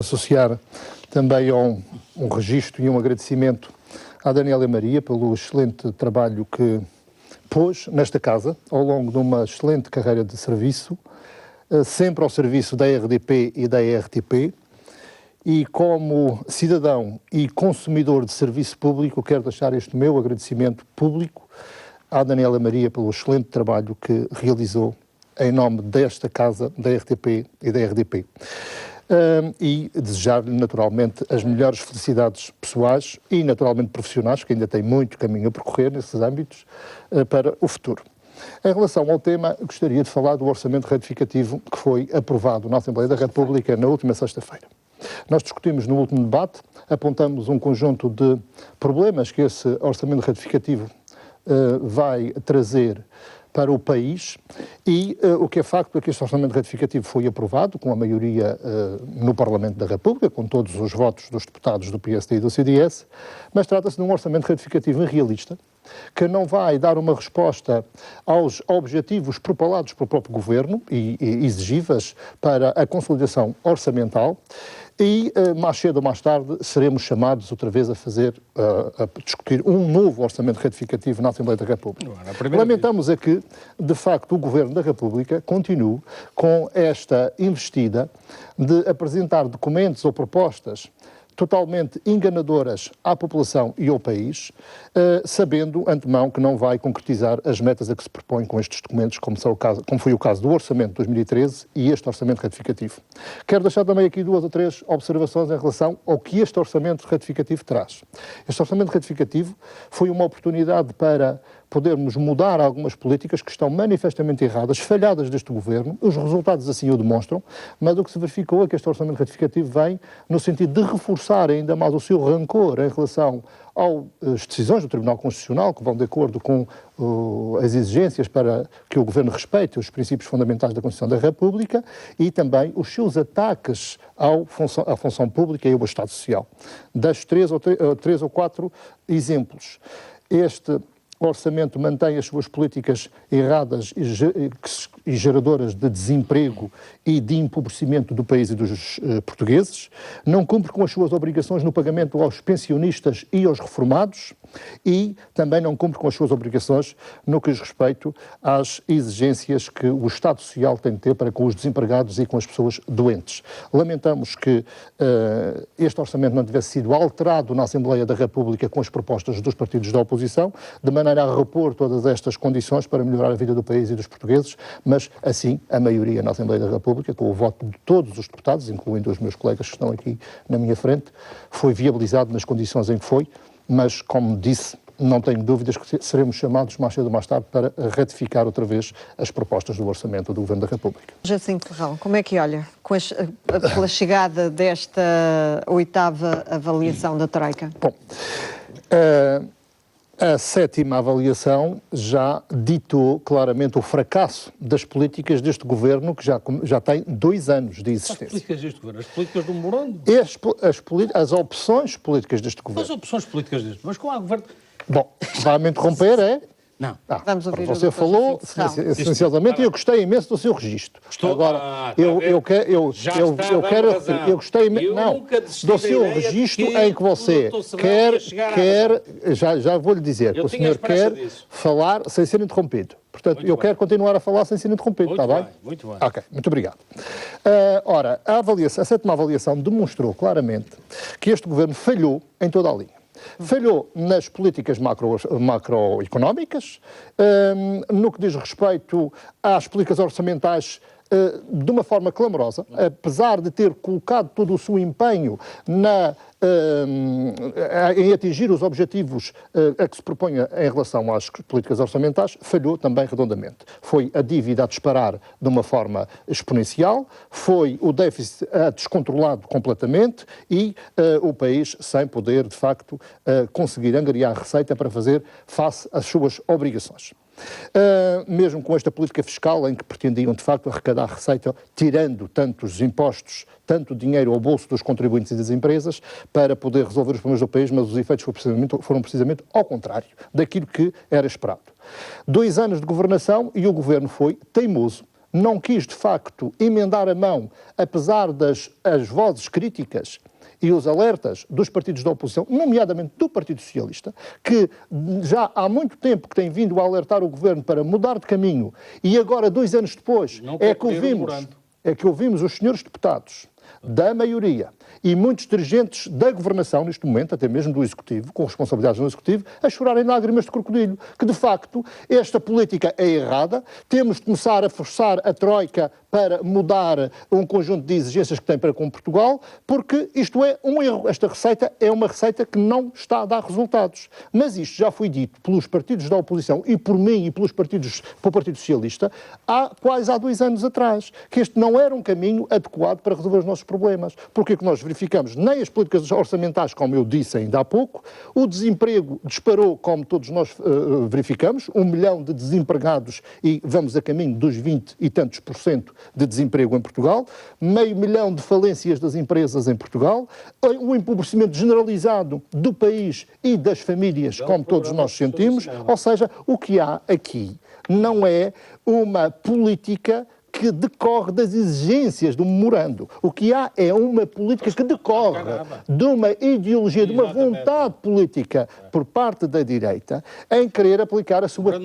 Associar também a um registro e um agradecimento à Daniela Maria pelo excelente trabalho que pôs nesta casa ao longo de uma excelente carreira de serviço, sempre ao serviço da RDP e da RTP, e como cidadão e consumidor de serviço público, quero deixar este meu agradecimento público à Daniela Maria pelo excelente trabalho que realizou em nome desta casa, da RTP e da RDP. E desejar-lhe naturalmente as melhores felicidades pessoais e naturalmente profissionais, que ainda tem muito caminho a percorrer nesses âmbitos, para o futuro. Em relação ao tema, gostaria de falar do orçamento retificativo que foi aprovado na Assembleia da República na última sexta-feira. Nós discutimos no último debate, apontamos um conjunto de problemas que esse orçamento retificativo vai trazer para o país e o que é facto é que este orçamento retificativo foi aprovado com a maioria no Parlamento da República, com todos os votos dos deputados do PSD e do CDS, mas trata-se de um orçamento retificativo irrealista, que não vai dar uma resposta aos objetivos propalados pelo próprio Governo e exigíveis para a consolidação orçamental, e mais cedo ou mais tarde seremos chamados outra vez a discutir um novo orçamento retificativo na Assembleia da República. Lamentamos é que, de facto, o Governo da República continue com esta investida de apresentar documentos ou propostas totalmente enganadoras à população e ao país, sabendo antemão que não vai concretizar as metas a que se propõe com estes documentos, como foi o caso do Orçamento de 2013 e este Orçamento Retificativo. Quero deixar também aqui 2 ou 3 observações em relação ao que este Orçamento Retificativo traz. Este Orçamento Retificativo foi uma oportunidade para podermos mudar algumas políticas que estão manifestamente erradas, falhadas deste Governo, os resultados assim o demonstram, mas o que se verificou é que este Orçamento Retificativo vem no sentido de reforçar ainda mais o seu rancor em relação às decisões do Tribunal Constitucional, que vão de acordo com as exigências para que o Governo respeite os princípios fundamentais da Constituição da República e também os seus ataques à função pública e ao Estado Social. Das 3 ou 4 exemplos. Este o orçamento mantém as suas políticas erradas e geradoras de desemprego e de empobrecimento do país e dos portugueses, não cumpre com as suas obrigações no pagamento aos pensionistas e aos reformados e também não cumpre com as suas obrigações no que diz respeito às exigências que o Estado Social tem de ter para com os desempregados e com as pessoas doentes. Lamentamos que este orçamento não tivesse sido alterado na Assembleia da República com as propostas dos partidos da oposição, de maneira a repor todas estas condições para melhorar a vida do país e dos portugueses, mas assim a maioria na Assembleia da República, com o voto de todos os deputados, incluindo os meus colegas que estão aqui na minha frente, foi viabilizado nas condições em que foi, mas como disse, não tenho dúvidas que seremos chamados mais cedo ou mais tarde para ratificar outra vez as propostas do Orçamento do Governo da República. Jacinto Ferrão, como é que olha pela chegada desta 8ª avaliação da Troika? Bom, a 7ª avaliação já ditou claramente o fracasso das políticas deste Governo, que já tem 2 anos de existência. As políticas deste Governo? As políticas do Morando? As opções políticas deste Governo. As opções políticas deste Mas qual é o Governo? Bom, vai-me interromper, é? Não. Vamos ouvir você falou essencialmente e eu gostei imenso do seu registro. Agora, eu gostei não do seu registro em que você quer já vou-lhe dizer que o senhor quer falar sem ser interrompido. Portanto, eu quero continuar a falar sem ser interrompido, está bem? Muito bem. Ok, muito obrigado. Ora, a 7ª avaliação demonstrou claramente que este Governo falhou em toda a linha. Falhou nas políticas macroeconómicas, no que diz respeito às políticas orçamentais de uma forma clamorosa, apesar de ter colocado todo o seu empenho em atingir os objetivos a que se propunha em relação às políticas orçamentais, falhou também redondamente. Foi a dívida a disparar de uma forma exponencial, foi o déficit descontrolado completamente e o país sem poder, de facto, conseguir angariar receita para fazer face às suas obrigações. Mesmo com esta política fiscal em que pretendiam de facto arrecadar receita, tirando tantos impostos, tanto dinheiro ao bolso dos contribuintes e das empresas, para poder resolver os problemas do país, mas os efeitos foram precisamente ao contrário daquilo que era esperado. 2 anos de governação e o governo foi teimoso não quis, de facto, emendar a mão, apesar das as vozes críticas e os alertas dos partidos da oposição, nomeadamente do Partido Socialista, que já há muito tempo que tem vindo a alertar o governo para mudar de caminho, e agora, 2 anos depois, Não é quer que perder o ouvimos, morando. é que ouvimos os senhores deputados da maioria e muitos dirigentes da governação, neste momento, até mesmo do Executivo, com responsabilidades no Executivo, a chorarem lágrimas de crocodilo, que de facto esta política é errada, temos de começar a forçar a Troika para mudar um conjunto de exigências que tem para com Portugal, porque isto é um erro. Esta receita é uma receita que não está a dar resultados. Mas isto já foi dito pelos partidos da oposição e por mim e pelo Partido Socialista quase há 2 anos atrás, que este não era um caminho adequado para resolver os nossos problemas. Porque é que nós verificamos nem as políticas orçamentais, como eu disse ainda há pouco, o desemprego disparou, como todos nós verificamos, 1 milhão de desempregados e vamos a caminho dos 20 e tantos % de desemprego em Portugal, 500 mil de falências das empresas em Portugal, o empobrecimento generalizado do país e das famílias, como todos nós sentimos, ou seja, o que há aqui não é uma política que decorre das exigências do memorando. O que há é uma política que decorre de uma ideologia, de uma vontade política por parte da direita em querer aplicar a sua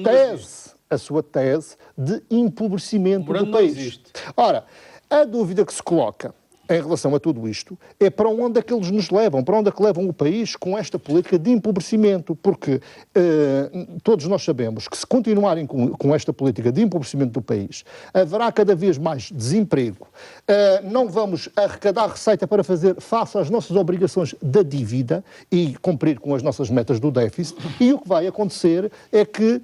tese de empobrecimento do país. Ora, a dúvida que se coloca em relação a tudo isto é para onde é que eles nos levam, para onde é que levam o país com esta política de empobrecimento, porque todos nós sabemos que se continuarem com esta política de empobrecimento do país, haverá cada vez mais desemprego, não vamos arrecadar receita para fazer face às nossas obrigações da dívida e cumprir com as nossas metas do déficit, e o que vai acontecer é que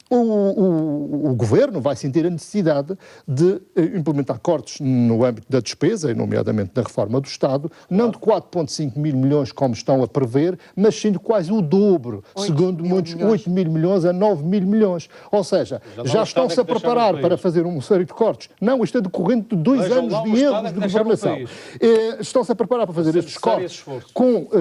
o governo vai sentir a necessidade de implementar cortes no âmbito da despesa, nomeadamente da reforma do Estado, não de 4,5 mil milhões como estão a prever, mas sim de quase o dobro, segundo muitos, 8 mil milhões a 9 mil milhões. Ou seja, já estão-se a preparar para fazer uma série de cortes. Não, isto é decorrente de 2 anos de erros de governação. Estão-se a preparar para fazer estes cortes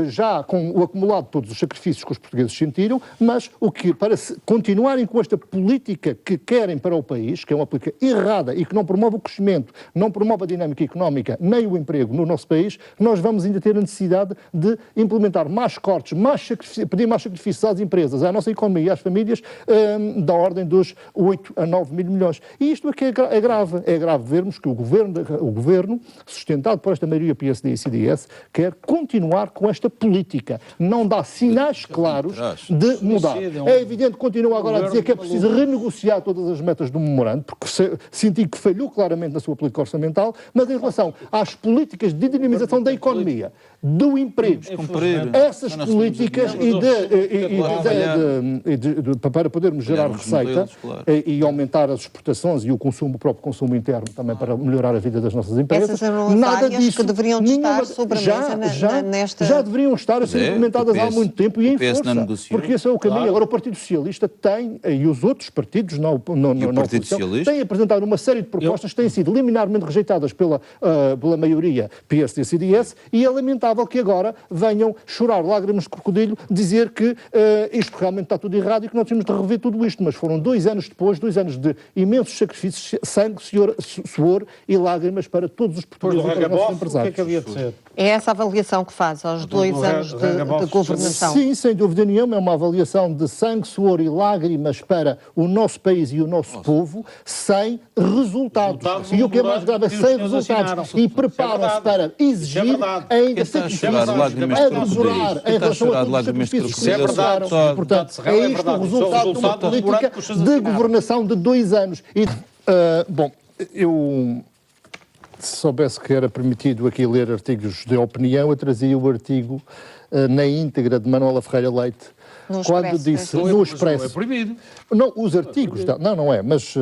já com o acumulado de todos os sacrifícios que os portugueses sentiram, mas para continuarem com esta política que querem para o país, que é uma política errada e que não promove o crescimento, não promove a dinâmica económica, nem o emprego no nosso país, nós vamos ainda ter a necessidade de implementar mais cortes, pedir mais sacrifícios às empresas, à nossa economia e às famílias, da ordem dos 8 a 9 mil milhões. E isto aqui é grave. É grave vermos que o governo, sustentado por esta maioria PSD e CDS, quer continuar com esta política. Não dá sinais claros de mudar. É evidente que continua agora a dizer que é preciso renegociar todas as metas do memorando, porque senti que falhou claramente na sua política orçamental, mas em relação às políticas de dinamização da economia, do emprego, essas políticas para podermos gerar receita e aumentar as exportações e o próprio consumo interno também para melhorar a vida das nossas empresas, essas eram as nada áreas disso, que deveriam estar sobre a mesa nesta... Já deveriam estar a ser implementadas há muito tempo e em força, porque esse é o caminho. Agora o Partido Socialista tem, e os outros partidos na oposição, têm apresentado uma série de propostas que têm sido liminarmente rejeitadas pela maioria PSD-CDS, e é lamentável que agora venham chorar lágrimas de crocodilo, dizer que isto realmente está tudo errado e que nós temos de rever tudo isto. Mas foram 2 anos depois, 2 anos de imensos sacrifícios, sangue, suor e lágrimas para todos os portugueses e para os nossos empresários. O que é que havia de ser? É essa avaliação que faz aos 2 anos de governação? Sim, sem dúvida nenhuma, é uma avaliação de sangue, suor e lágrimas para o nosso país e o nosso povo, sem resultados. E o que é mais grave é sem resultados. E preparam-se para exigir ainda sacrifícios a devorar em relação a todos os sacrifícios que passaram. Portanto, é isto o resultado de uma política de governação de 2 anos. Bom, eu... Se soubesse que era permitido aqui ler artigos de opinião, eu trazia o artigo na íntegra de Manuela Ferreira Leite, quando disse no Expresso. É proibido. Não, os artigos, não é, mas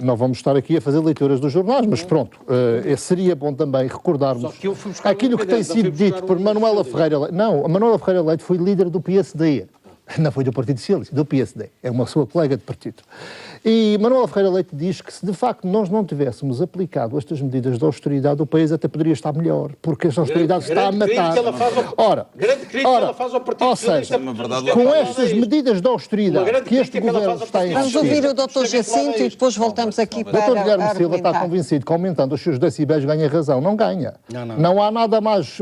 não vamos estar aqui a fazer leituras dos jornais, mas pronto, seria bom também recordarmos aquilo que tem sido dito por Manuela Ferreira Leite. Não, a Manuela Ferreira Leite foi líder do PSD. Não foi do Partido Socialista, do PSD. É uma sua colega de partido. E Manuela Ferreira Leite diz que se de facto nós não tivéssemos aplicado estas medidas de austeridade, o país até poderia estar melhor, porque esta austeridade está a matar. Grande crítica ela faz ao Partido Socialista. Com estas medidas de austeridade que este governo está a Vamos ouvir o Dr. Jacinto e depois voltamos aqui para Dr. Guilherme Silva está argumentar. convencido que aumentando os seus decibéis ganha razão. Não ganha. Não há nada mais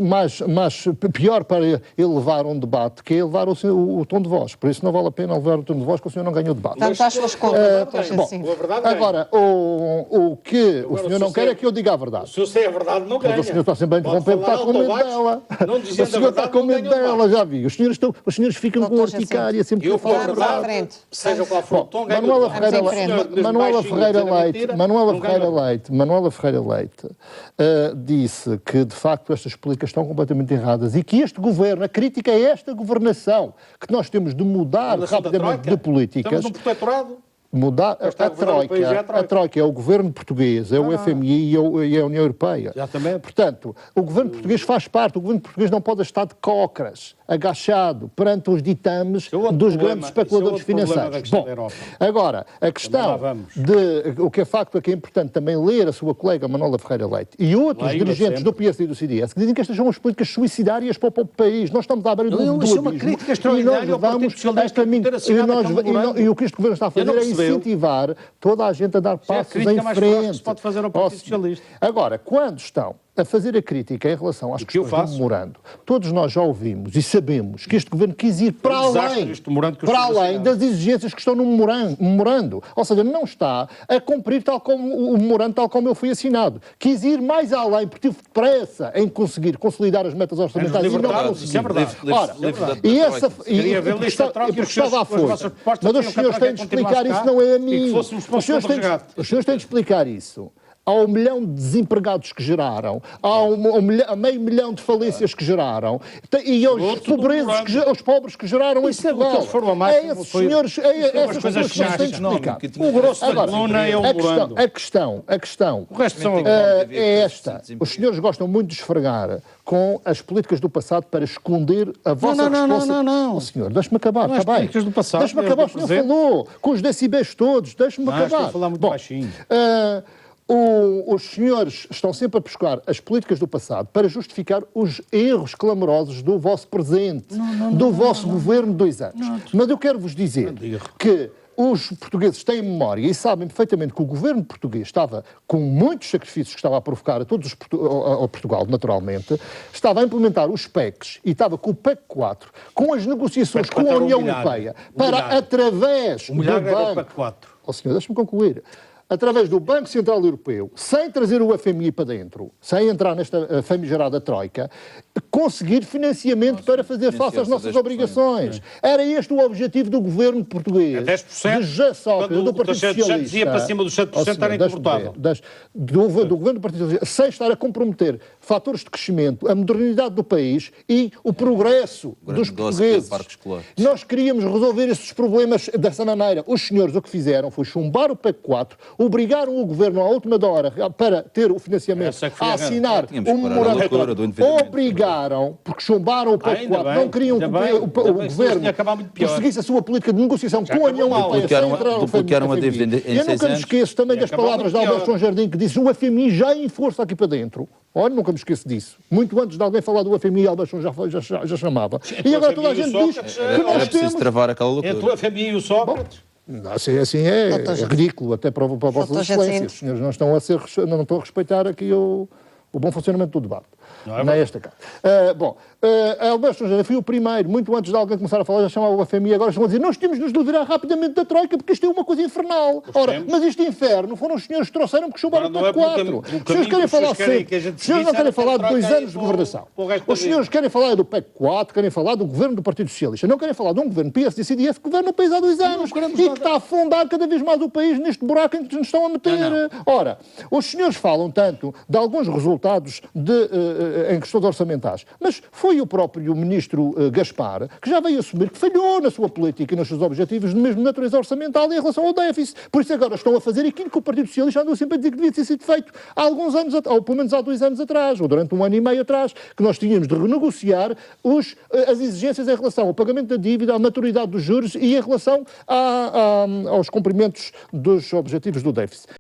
pior para elevar um debate que elevar o tom de voz. Por isso não vale a pena elevar o tom de voz, porque o senhor não ganha o debate. Portanto, às suas contas, Dr. Bom, Jacinto. agora, o que o senhor não quer é que eu diga a verdade. Se eu sei a verdade, não ganha. Mas o senhor está sempre a interromper, Pode está com medo falar dela. não O dizendo a senhor está verdade, com não medo ganha o dela, já vi. Os senhores ficam com Dr. urticária sempre Eu que eu falo a falo. Vamos à verdade, frente. seja qual for o tom, ganha Manuela o Ferreira, Vamos em frente. Manuela Ferreira Leite disse que de facto estas políticas estão completamente erradas e que este governo, a crítica é esta governação, que nós temos de mudar rapidamente de políticas. Estamos num protetorado. Mudar Está a governar o país, é a Troika é o governo português, é o FMI e a União Europeia. Exatamente. Portanto, o governo português faz parte, o governo português não pode estar de cócoras, agachado, perante os ditames dos grandes especuladores financeiros. Bom, agora, a questão de o que é facto é que é importante também ler a sua colega Manuela Ferreira Leite e outros dirigentes do PS e do CDS que dizem que estas são as políticas suicidárias para o país. Nós estamos à beira do abismo. Isso é uma crítica extraordinária ao Partido Socialista por ter assinado aquele memorando. E o que este governo está a fazer é incentivar toda a gente a dar passos em mais forte que frente. se pode fazer ao Partido Socialista. Agora, quando estão a fazer a crítica em relação às questões do memorando, todos nós já ouvimos e sabemos que este governo quis ir para além das exigências que estão no memorando. Ou seja, não está a cumprir tal como o memorando, tal como ele foi assinado. Quis ir mais além, porque teve pressa em conseguir consolidar as metas orçamentárias e não conseguiu. Isso é verdade. Ora, e essa... porque estava à força. Mas os senhores têm de explicar isso, não é a mim. Os senhores têm de explicar isso ao 1 milhão de desempregados que geraram, a meio milhão de falências que geraram, e aos pobres que geraram em Portugal. Essas coisas que têm de explicar. O grosso da coluna é o memorando. A questão O resto são é esta. Os senhores gostam muito de esfregar com as políticas do passado para esconder a vossa responsabilidade. Não. Senhor, deixe-me acabar, Não, está as bem. políticas do passado, Deixe-me acabar, o senhor falou, com os decibéis todos, deixe-me acabar. Estou a falar muito baixinho. Os senhores estão sempre a buscar as políticas do passado para justificar os erros clamorosos do vosso presente, do vosso governo de 2 anos. Mas eu quero vos dizer que os portugueses têm memória e sabem perfeitamente que o governo português estava, com muitos sacrifícios que estava a provocar a todos ao Portugal, naturalmente, estava a implementar os PECs e estava com o PEC 4, com as negociações com a União Europeia, para através do Banco... Oh, senhor, deixe-me concluir. Através do Banco Central Europeu, sem trazer o FMI para dentro, sem entrar nesta famigerada troika, conseguir financiamento para fazer face às nossas obrigações. Era este o objetivo do governo português. 10%, de José Sócrates, do Partido Socialista. Dizia para cima dos 7%, era incomportável. Do governo do Partido Socialista, sem estar a comprometer fatores de crescimento, a modernidade do país e o progresso dos portugueses. Nós queríamos resolver esses problemas dessa maneira. Os senhores o que fizeram foi chumbar o PEC 4, obrigaram o governo à última hora para ter o financiamento a assinar um memorando. Obrigaram, porque chumbaram o PEC 4, não queriam que o governo prosseguisse a sua política de negociação com a União Europeia. Duplicaram a dívida em 6 anos. Eu nunca me esqueço também das palavras de Albert João Jardim, que disse o FMI já em força aqui para dentro. Olha, nunca me esqueço disso. Muito antes de alguém falar do FMI, Albert João já chamava. E agora toda a gente diz que nós temos... travar aquela loucura. Entre o FMI e o Sócrates. Assim é ridículo, até para vossas excelências. Os senhores não estão a respeitar aqui o bom funcionamento do debate. Não é esta cá. Alberto João Jardim foi o primeiro, muito antes de alguém começar a falar, já chamava o FMI, agora estão a dizer, nós temos de nos livrar rapidamente da Troika, porque isto é uma coisa infernal. Ora, mas este inferno foram os senhores que trouxeram que chumbaram o PEC 4. Os senhores querem falar sempre. Os senhores não querem falar de 2 anos de governação. Os senhores querem falar do PEC 4, querem falar do governo do Partido Socialista. Não querem falar de um governo PSD e CDS que governa o país há 2 anos e que está a afundar cada vez mais o país neste buraco em que nos estão a meter. Ora, os senhores falam tanto de alguns resultados de em questões orçamentais. Mas foi o próprio ministro Gaspar que já veio assumir que falhou na sua política e nos seus objetivos de mesmo natureza orçamental em relação ao déficit. Por isso agora estão a fazer aquilo que o Partido Socialista andou sempre a dizer que devia ter sido feito há alguns anos, ou pelo menos há 2 anos atrás, ou durante 1 ano e meio atrás, que nós tínhamos de renegociar as exigências em relação ao pagamento da dívida, à maturidade dos juros e em relação aos cumprimentos dos objetivos do déficit.